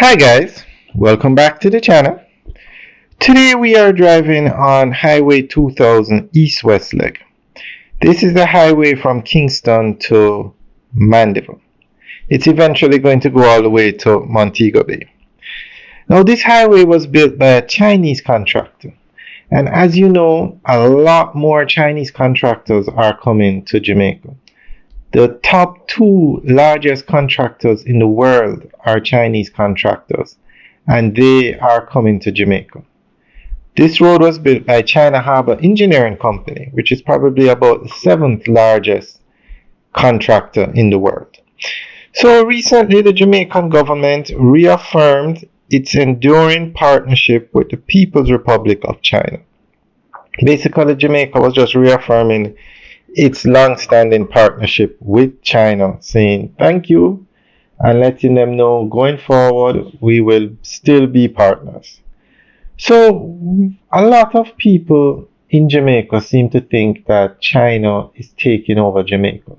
Hi guys, welcome back to the channel. Today we are driving on Highway 2000 East-West leg. This is the highway from Kingston to Mandeville. It's eventually going to go all the way to Montego Bay. Now this highway was built by a Chinese contractor. And as you know, a lot more Chinese contractors are coming to Jamaica. The top two largest contractors in the world are Chinese contractors, and they are coming to Jamaica. This road was built by China Harbour Engineering Company, which is probably about the seventh largest contractor in the world. So recently, the Jamaican government reaffirmed its enduring partnership with the People's Republic of China. Basically, Jamaica was just reaffirming its long-standing partnership with China, saying thank you and letting them know going forward we will still be partners. So a lot of people in Jamaica seem to think that China is taking over Jamaica,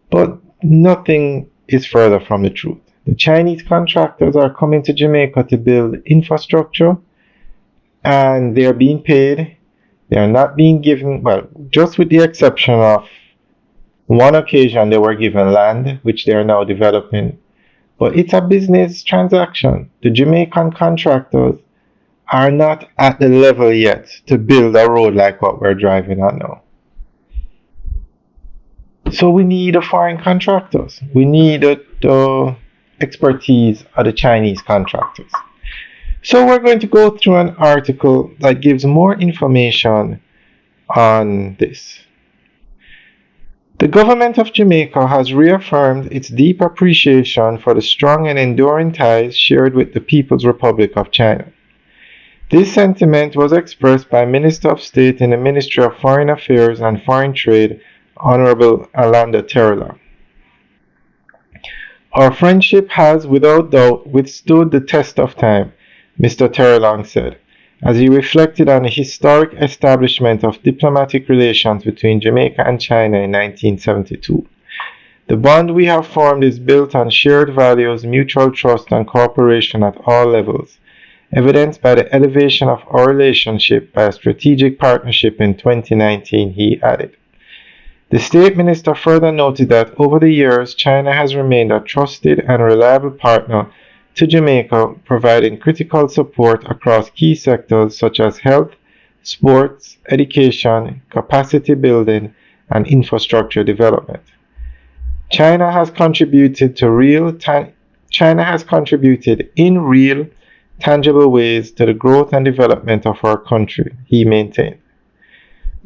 but nothing is further from the truth. The Chinese contractors are coming to Jamaica to build infrastructure, and they are being paid. They are not being given, well, just with the exception of one occasion they were given land, which they are now developing. But it's a business transaction. The Jamaican contractors are not at the level yet to build a road like what we're driving on now. So we need the foreign contractors. We need the expertise of the Chinese contractors. So we're going to go through an article that gives more information on this. The government of Jamaica has reaffirmed its deep appreciation for the strong and enduring ties shared with the People's Republic of China. This sentiment was expressed by Minister of State in the Ministry of Foreign Affairs and Foreign Trade, Honorable Alanda Terrella. Our friendship has, without doubt, withstood the test of time, Mr. Terrelong said, as he reflected on the historic establishment of diplomatic relations between Jamaica and China in 1972. The bond we have formed is built on shared values, mutual trust, and cooperation at all levels, evidenced by the elevation of our relationship by a strategic partnership in 2019, he added. The State Minister further noted that over the years, China has remained a trusted and reliable partner to Jamaica, providing critical support across key sectors such as health, sports, education, capacity building, and infrastructure development. China has contributed in real, tangible ways to the growth and development of our country, he maintained.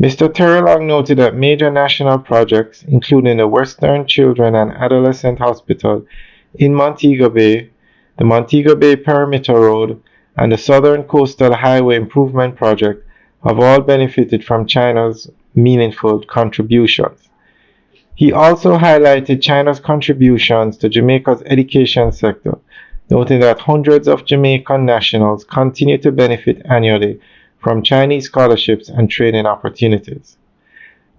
Mr. Terrelong noted that major national projects, including the Western Children and Adolescent Hospital in Montego Bay, the Montego Bay Perimeter Road, and the Southern Coastal Highway Improvement Project have all benefited from China's meaningful contributions. He also highlighted China's contributions to Jamaica's education sector, noting that hundreds of Jamaican nationals continue to benefit annually from Chinese scholarships and training opportunities.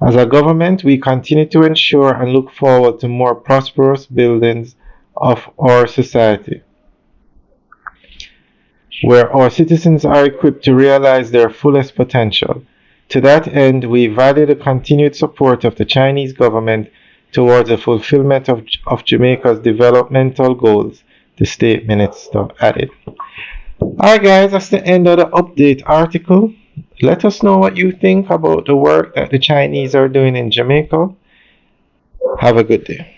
As a government, we continue to ensure and look forward to more prosperous buildings of our society, where our citizens are equipped to realize their fullest potential. To that end, we value the continued support of the Chinese government towards the fulfillment of Jamaica's developmental goals, the State Minister added. Alright guys, that's the end of the update article. Let us know what you think about the work that the Chinese are doing in Jamaica. Have a good day.